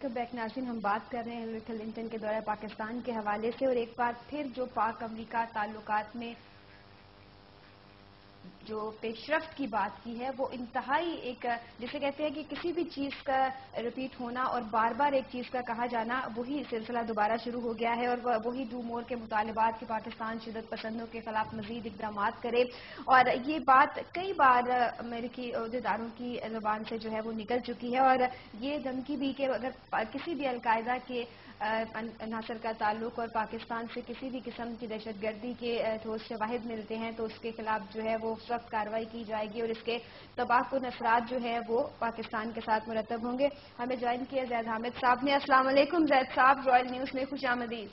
Welcome back ناظرین. ہم بات کر رہے ہیں ہلری کلنٹن کے دورہ پاکستان کے حوالے سے، اور ایک بار پھر جو پاک امریکہ تعلقات میں جو پیش رفت کی بات کی ہے وہ انتہائی ایک جسے کہتے ہیں کہ کسی بھی چیز کا ریپیٹ ہونا اور بار بار ایک چیز کا کہا جانا، وہی سلسلہ دوبارہ شروع ہو گیا ہے، اور وہی ڈو مور کے مطالبات کہ پاکستان شدت پسندوں کے خلاف مزید اقدامات کرے. اور یہ بات کئی بار امریکی عہدیداروں کی زبان سے جو ہے وہ نکل چکی ہے، اور یہ دھمکی بھی کہ اگر کسی بھی القاعدہ کے عناصر کا تعلق اور پاکستان سے کسی بھی قسم کی دہشت گردی کے ٹھوس شواہد ملتے ہیں تو اس کے خلاف جو ہے وہ سخت کارروائی کی جائے گی، اور اس کے تباہ کن اثرات جو ہے وہ پاکستان کے ساتھ مرتب ہوں گے. ہمیں جوائن کیا زید حامد صاحب نے. السلام علیکم زید صاحب، رائل نیوز میں خوش آمدید.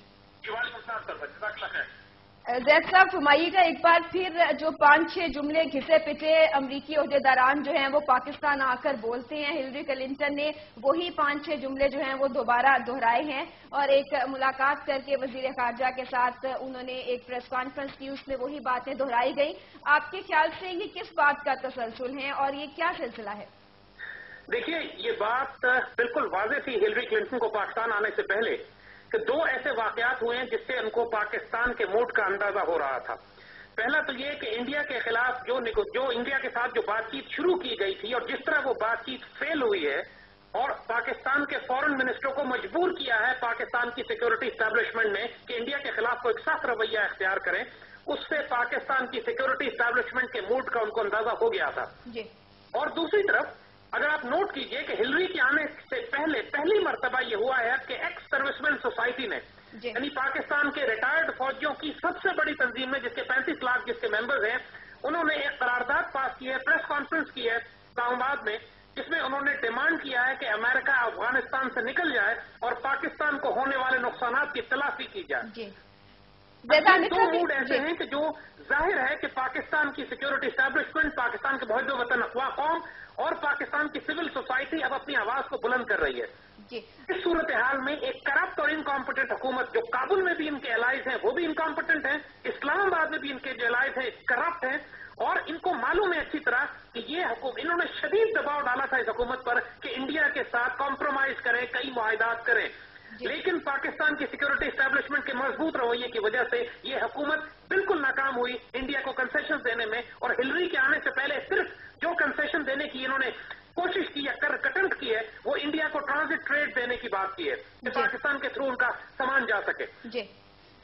زید صاحب فرمائیے گا ایک بار پھر جو 5-6 جملے گھسے پٹے امریکی عہدیداران جو ہیں وہ پاکستان آ کر بولتے ہیں، ہلری کلنٹن نے وہی 5-6 جملے جو ہیں وہ دوبارہ دہرائے ہیں، اور ایک ملاقات کر کے وزیر خارجہ کے ساتھ انہوں نے ایک پریس کانفرنس کی، اس میں وہی باتیں دہرائی گئی. آپ کے خیال سے یہ کس بات کا تسلسل ہے اور یہ کیا سلسلہ ہے؟ دیکھیے، یہ بات بالکل واضح تھی ہلری کلنٹن کو پاکستان آنے سے پہلے کہ 2 ایسے واقعات ہوئے ہیں جس سے ان کو پاکستان کے موڈ کا اندازہ ہو رہا تھا. پہلا تو یہ کہ انڈیا کے خلاف جو انڈیا کے ساتھ جو بات چیت شروع کی گئی تھی اور جس طرح وہ بات چیت فیل ہوئی ہے، اور پاکستان کے فورن منسٹروں کو مجبور کیا ہے پاکستان کی سیکورٹی اسٹیبلشمنٹ نے کہ انڈیا کے خلاف کوئی سخت رویہ اختیار کریں، اس سے پاکستان کی سیکورٹی اسٹیبلشمنٹ کے موڈ کا ان کو اندازہ ہو گیا تھا. اور دوسری طرف اگر آپ نوٹ کیجئے کہ ہلری کے آنے سے پہلی مرتبہ یہ ہوا ہے کہ ایکس سروس مین سوسائٹی نے یعنی پاکستان کے ریٹائرڈ فوجیوں کی سب سے بڑی تنظیم میں جس کے 35 لاکھ جس کے ممبرز ہیں، انہوں نے ایک قرارداد پاس کی ہے، پریس کانفرنس کی ہے اسلام آباد میں، جس میں انہوں نے ڈیمانڈ کیا ہے کہ امریکہ افغانستان سے نکل جائے اور پاکستان کو ہونے والے نقصانات کی تلافی کی جائے. دو موڈ ایسے ہیں کہ جو ظاہر ہے کہ پاکستان کی سیکورٹی اسٹیبلشمنٹ، پاکستان کے محب وطن اقوا قوم اور پاکستان کی سول سوسائٹی اب اپنی آواز کو بلند کر رہی ہے. اس صورتحال میں ایک کرپٹ اور انکمپٹنٹ حکومت، جو کابل میں بھی ان کے الائز ہیں وہ بھی انکمپٹنٹ ہیں، اسلام آباد میں بھی ان کے جو الائز ہیں کرپٹ ہیں، اور ان کو معلوم ہے اچھی طرح کہ یہ حکومت، انہوں نے شدید دباؤ ڈالا تھا اس حکومت پر کہ انڈیا کے ساتھ کمپرومائز کریں، کئی معاہدات کریں، لیکن پاکستان کی سیکورٹی اسٹیبلشمنٹ کے مضبوط رویے کی وجہ سے یہ حکومت بالکل ناکام ہوئی انڈیا کو کنسیشن دینے میں. اور ہلری کے آنے سے پہلے صرف جو کنسیشن دینے کی انہوں نے کوشش کی یا اٹمپٹ کی ہے وہ انڈیا کو ٹرانزٹ ٹریڈ دینے کی بات کی ہے کہ پاکستان کے تھرو ان کا سامان جا سکے.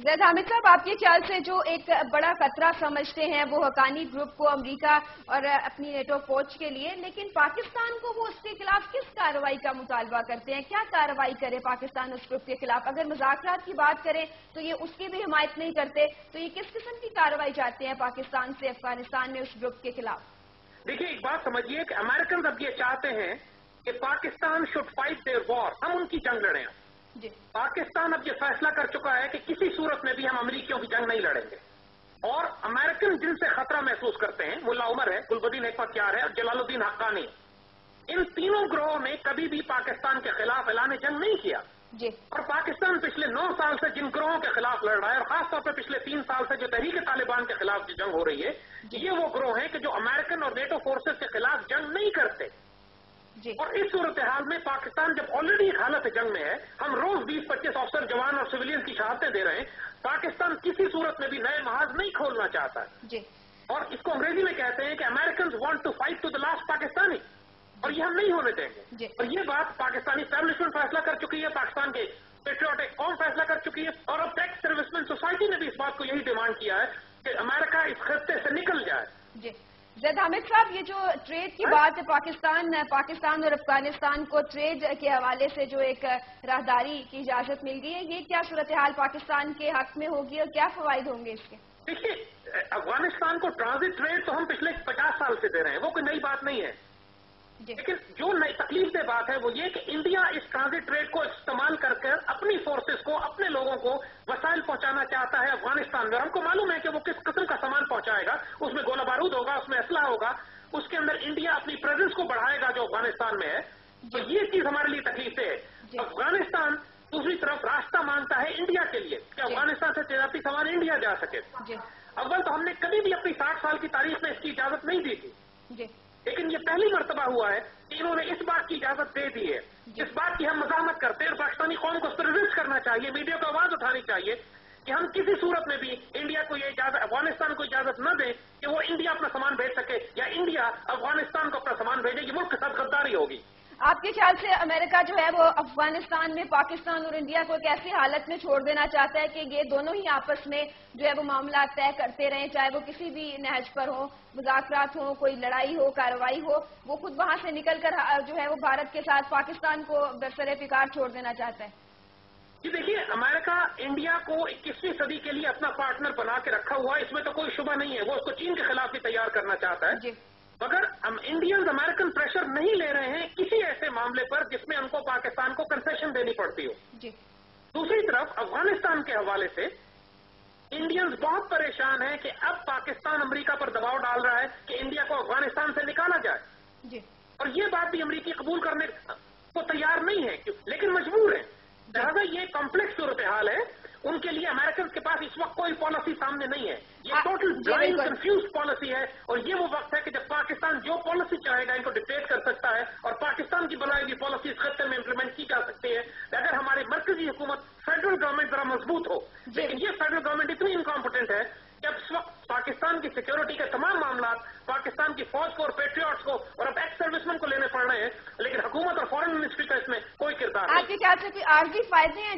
زید حامد صاحب، آپ کے خیال سے جو ایک بڑا خطرہ سمجھتے ہیں وہ حقانی گروپ کو امریکہ اور اپنی نیٹو فوج کے لیے، لیکن پاکستان کو وہ اس کے خلاف کس کارروائی کا مطالبہ کرتے ہیں؟ کیا کارروائی کرے پاکستان اس گروپ کے خلاف؟ اگر مذاکرات کی بات کریں تو یہ اس کی بھی حمایت نہیں کرتے، تو یہ کس قسم کی کارروائی چاہتے ہیں پاکستان سے افغانستان میں اس گروپ کے خلاف؟ دیکھیے، ایک بات سمجھیے کہ امریکن اب یہ چاہتے ہیں کہ پاکستان شوڈ فائٹ دیئر وار، ہم ان کی جنگ لڑیں. پاکستان اب یہ فیصلہ کر چکا ہے کہ کسی صورت میں بھی ہم امریکیوں کی جنگ نہیں لڑیں گے. اور امریکن جن سے خطرہ محسوس کرتے ہیں، ملا عمر ہے، گلبدین حکمتیار ہے اور جلال الدین حقانی، ان تینوں گروہوں نے کبھی بھی پاکستان کے خلاف اعلان جنگ نہیں کیا. اور پاکستان پچھلے 9 سال سے جن گروہوں کے خلاف لڑ رہا ہے، اور خاص طور پہ پچھلے 3 سال سے جو تحریک طالبان کے خلاف جو جنگ ہو رہی ہے، یہ وہ گروہ ہیں کہ جو امریکن اور نیٹو فورسز کے خلاف جنگ نہیں کرتے. اور اس صورتحال میں پاکستان جب آلریڈی ایک حالت جنگ میں ہے، ہم روز 20-25 افسر جوان اور سویلین کی شہادتیں دے رہے ہیں، پاکستان کسی صورت میں بھی نئے محاذ نہیں کھولنا چاہتا ہے. اور اس کو انگریزی میں کہتے ہیں کہ Americans want to fight to the last Pakistani, اور یہ ہم نہیں ہونے دیں گے. اور یہ بات پاکستانی اسٹیبلشمنٹ فیصلہ کر چکی ہے، پاکستان کے پیٹریوٹک قوم فیصلہ کر چکی ہے، اور اب ٹیکس سروس مین سوسائٹی نے بھی اس بات کو یہی ڈیمانڈ کیا ہے کہ امریکہ اس خطے سے نکل جائے. زید حامد صاحب، یہ جو ٹریڈ کی بات ہے، پاکستان اور افغانستان کو ٹریڈ کے حوالے سے جو ایک راہداری کی اجازت مل گئی ہے، یہ کیا صورتحال پاکستان کے حق میں ہوگی اور کیا فوائد ہوں گے اس کے؟ دیکھیے، افغانستان کو ٹرانزٹ ٹریڈ تو ہم پچھلے 50 سال سے دے رہے ہیں، وہ کوئی نئی بات نہیں ہے. لیکن جو نئی تکلیف دہ بات ہے وہ یہ کہ انڈیا اس ٹرانزٹ ٹریڈ کو استعمال کر اپنی فورسز کو، اپنے لوگوں کو وسائل پہنچانا چاہتا ہے افغانستان میں. ہم کو معلوم ہے کہ وہ کس قسم کا سامان پہنچائے گا، اس میں گولہ بارود ہوگا، اس میں اسلحہ ہوگا، اس کے اندر انڈیا اپنی پریزنس کو بڑھائے گا جو افغانستان میں ہے. تو یہ چیز ہمارے لیے تکلیف دہ ہے. افغانستان دوسری طرف راستہ مانگتا ہے انڈیا کے لیے کہ افغانستان سے تجارتی سامان انڈیا جا سکے. اول تو ہم نے کبھی بھی اپنی 60 سال کی تاریخ میں اس کی اجازت نہیں دی تھی، لیکن یہ پہلی مرتبہ ہوا ہے کہ انہوں نے اس بات کی اجازت دے دی ہے. اس بات کی ہم مزاحمت کرتے ہیں اور پاکستانی قوم کو اس پر ریزسٹ کرنا چاہیے، میڈیا کو آواز اٹھانی چاہیے کہ ہم کسی صورت میں بھی انڈیا کو یہ اجازت، افغانستان کو اجازت نہ دیں کہ وہ انڈیا اپنا سامان بھیج سکے یا انڈیا افغانستان کو اپنا سامان بھیجے. یہ ملک کے ساتھ غداری ہوگی. آپ کے خیال سے امریکہ جو ہے وہ افغانستان میں پاکستان اور انڈیا کو ایک ایسی حالت میں چھوڑ دینا چاہتا ہے کہ یہ دونوں ہی آپس میں جو ہے وہ معاملات طے کرتے رہیں، چاہے وہ کسی بھی نہج پر ہو، مذاکرات ہو، کوئی لڑائی ہو، کارروائی ہو، وہ خود وہاں سے نکل کر جو ہے وہ بھارت کے ساتھ پاکستان کو برسر پیکار چھوڑ دینا چاہتا ہے؟ جی دیکھیے، امریکہ انڈیا کو 21ویں صدی کے لیے اپنا پارٹنر بنا کے رکھا ہوا ہے، اس میں تو کوئی شبہ نہیں ہے. وہ اس کو چین کے خلاف بھی تیار کرنا چاہتا ہے. جی. مگر انڈینز امریکن پریشر نہیں لے رہے ہیں کسی ایسے معاملے پر جس میں ان کو پاکستان کو کنسیشن دینی پڑتی ہو. جی. دوسری طرف افغانستان کے حوالے سے انڈینز بہت پریشان ہیں کہ اب پاکستان امریکہ پر دباؤ ڈال رہا ہے کہ انڈیا کو افغانستان سے نکالا جائے. جی. اور یہ بات بھی امریکی قبول کرنے کو تیار نہیں ہے، لیکن مجبور ہیں. لہٰذا یہ کمپلیکس صورتحال ہے. ان کے لیے امریکن کے پاس اس وقت کوئی پالیسی سامنے نہیں ہے. یہ ٹوٹل بلائنڈ کنفیوز پالیسی ہے، اور یہ وہ وقت ہے کہ جب پاکستان جو پالیسی چاہے گا ان کو ڈکٹیٹ کر سکتا ہے، اور پاکستان کی بنائی ہوئی پالیسی اس خطے میں امپلیمنٹ کی جا سکتی ہے اگر ہماری مرکزی حکومت فیڈرل گورنمنٹ ذرا مضبوط ہو. لیکن یہ فیڈرل گورنمنٹ اتنی انکمپٹنٹ ہے کہ اب اس وقت پاکستان کی سیکورٹی کے تمام معاملات پاکستان کی فوج کو اور پیٹریوٹس کو اور اب ایکس سروس مین کو لینے پڑ رہے ہیں، لیکن حکومت اور فارن منسٹری کا اس میں کوئی کردار نہیں. آپ کے خیال سے کوئی عارضی فائدے ہیں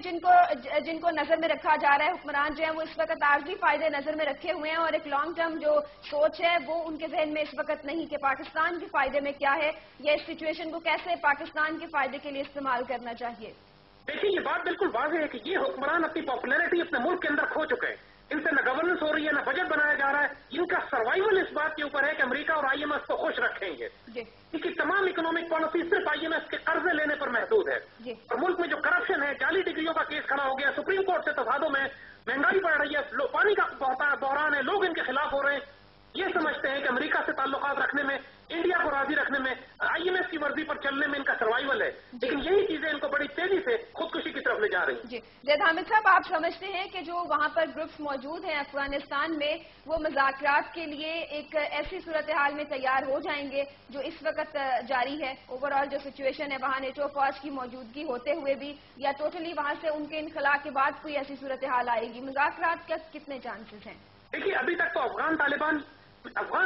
جن کو نظر میں رکھا جا رہا ہے؟ حکمران جو ہیں وہ اس وقت عارضی فائدے نظر میں رکھے ہوئے ہیں، اور ایک لانگ ٹرم جو سوچ ہے وہ ان کے ذہن میں اس وقت نہیں کہ پاکستان کے فائدے میں کیا ہے یا اس سچویشن کو کیسے پاکستان کے فائدے کے لیے استعمال کرنا چاہیے. دیکھیے، یہ بات بالکل واضح ہے کہ یہ حکمران اپنی پاپولیرٹی اپنے ملک کے اندر کھو چکے ہیں. ان سے نہ گورننس ہو رہی ہے، نہ بجٹ بنایا جا رہا ہے. ان کا سروائیول اس بات کے اوپر ہے کہ امریکہ اور آئی ایم ایف کو خوش رکھیں گے. ان کی تمام اکنامک پالیسی صرف آئی ایم ایف کے قرضے لینے پر محدود ہے. اور ملک میں جو کرپشن ہے، جعلی ڈگریوں کا کیس کھڑا ہو گیا، سپریم کورٹ سے تفادوں میں مہنگائی بڑھ رہی ہے، پانی کا بحران ہے، لوگ ان کے خلاف ہو رہے ہیں. یہ سمجھتے ہیں کہ امریکہ سے تعلقات رکھنے میں، انڈیا کو راضی رکھنے میں، آئی ایم ایف کی مرضی پر چلنے میں ان کا سروائیول ہے. لیکن یہی چیزیں ان کو بڑی تیزی سے خودکشی کی طرف لے جا رہی ہیں. جی زید حامد صاحب، آپ سمجھتے ہیں کہ جو وہاں پر گروپس موجود ہیں افغانستان میں، وہ مذاکرات کے لیے ایک ایسی صورتحال میں تیار ہو جائیں گے جو اس وقت جاری ہے؟ اوور آل جو سچویشن ہے وہاں نیٹو فوج کی موجودگی ہوتے ہوئے بھی، یا ٹوٹلی وہاں سے ان کے انخلا کے بعد کوئی ایسی صورتحال آئے گی؟ مذاکرات کا کتنے چانسز ہیں؟ دیکھیے، ابھی تک تو افغان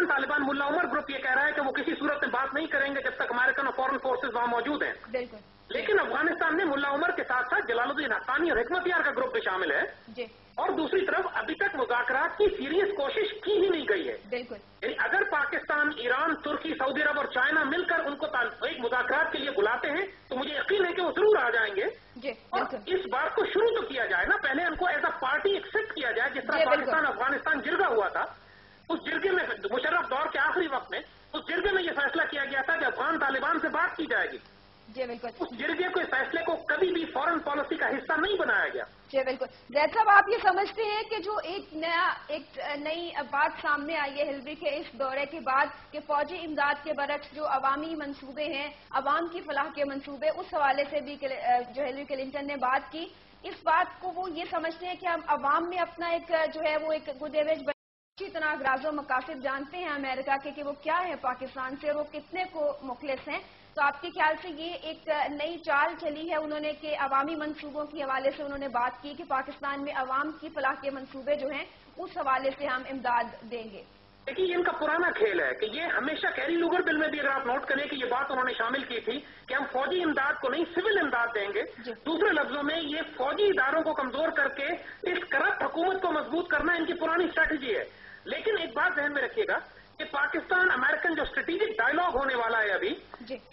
طالبان ملا عمر گروپ یہ کہہ رہا ہے کہ وہ کسی صورت میں بات نہیں کریں گے جب تک امریکن اور فورن فورسز وہاں موجود ہیں. بالکل. لیکن افغانستان میں ملا عمر کے ساتھ ساتھ جلال الدین حقانی اور حکمت یار کا گروپ بھی شامل ہے. جی. اور دوسری طرف ابھی تک مذاکرات کی سیریس کوشش کی ہی نہیں گئی ہے. بالکل. یعنی اگر پاکستان، ایران، ترکی، سعودی عرب اور چائنا مل کر ان کو ایک مذاکرات کے لیے بلاتے ہیں تو مجھے یقین ہے کہ وہ ضرور آ جائیں گے. جی. اور اس بات کو شروع تو کیا جائے نا، پہلے ان کو ایز اے پارٹی ایکسپٹ کیا جائے. جس طرح پاکستان افغانستان جرگا ہوا تھا، اس جرگے میں مشرف دور کے آخری وقت میں اس جرگے میں یہ فیصلہ کیا گیا تھا کہ افغان طالبان سے بات کی جائے گی. جی بالکل. اس جرگے کو، اس فیصلے کو کبھی بھی فورن پالیسی کا حصہ نہیں بنایا گیا. جی بالکل. زید صاحب، آپ یہ سمجھتے ہیں کہ جو ایک نئی بات سامنے آئی ہے ہلری کے اس دورے کے بعد کہ فوجی امداد کے برعکس جو عوامی منصوبے ہیں، عوام کی فلاح کے منصوبے، اس حوالے سے بھی جو ہلری کلنٹن نے بات کی، اس بات کو وہ یہ سمجھتے ہیں کہ ہم عوام میں اپنا ایک جو ہے وہ ایک گڈ امیج اچھی طرح اغراض و مقاصد جانتے ہیں امریکہ کے کہ وہ کیا ہے پاکستان سے اور وہ کتنے کو مخلص ہیں؟ تو آپ کے خیال سے یہ ایک نئی چال چلی ہے انہوں نے کہ عوامی منصوبوں کے حوالے سے انہوں نے بات کی کہ پاکستان میں عوام کی فلاح کے منصوبے جو ہیں اس حوالے سے ہم امداد دیں گے؟ دیکھیے، یہ ان کا پرانا کھیل ہے کہ یہ ہمیشہ کیری لوگر بل میں بھی اگر آپ نوٹ کریں کہ یہ بات انہوں نے شامل کی تھی کہ ہم فوجی امداد کو نہیں، سول امداد دیں گے. دوسرے لفظوں میں یہ فوجی اداروں کو کمزور کر کے اس کرپٹ حکومت کو مضبوط کرنا ان کی پرانی اسٹریٹجی ہے. لیکن ایک بات ذہن میں رکھیے گا کہ پاکستان امریکن جو اسٹریٹجک ڈائلاگ ہونے والا ہے ابھی،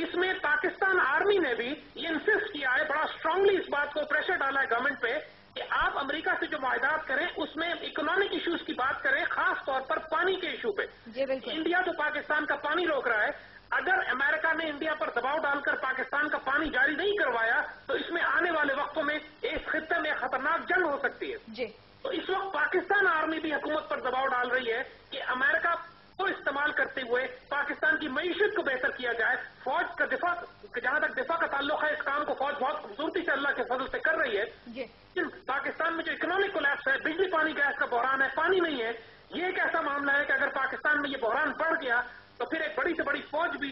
اس میں پاکستان آرمی نے بھی یہ انسسٹ کیا ہے، بڑا اسٹرانگلی اس بات کو پریشر ڈالا ہے گورنمنٹ پہ کہ آپ امریکہ سے جو معاہدات کریں اس میں اکنامک ایشوز کی بات کریں، خاص طور پر پانی کے ایشو پہ. انڈیا تو پاکستان کا پانی روک رہا ہے. اگر امریکہ نے انڈیا پر دباؤ ڈال کر پاکستان کا پانی جاری نہیں کروایا تو اس میں آنے والے وقتوں میں اس خطے میں خطرناک جنگ ہو سکتی ہے. تو اس وقت پاکستان آرمی بھی حکومت پر دباؤ ڈال رہی ہے کہ امریکہ کو استعمال کرتے ہوئے پاکستان کی معیشت کو بہتر کیا جائے. فوج کا دفاع، جہاں تک دفاع کا تعلق ہے، اس کام کو فوج بہت خوبصورتی سے اللہ کے فضل سے کر رہی ہے. لیکن پاکستان میں جو اکنامک کولیپس ہے، بجلی پانی گیس کا بحران ہے، پانی نہیں ہے، یہ ایک ایسا معاملہ ہے کہ اگر پاکستان میں یہ بحران بڑھ گیا تو پھر ایک بڑی سے بڑی فوج بھی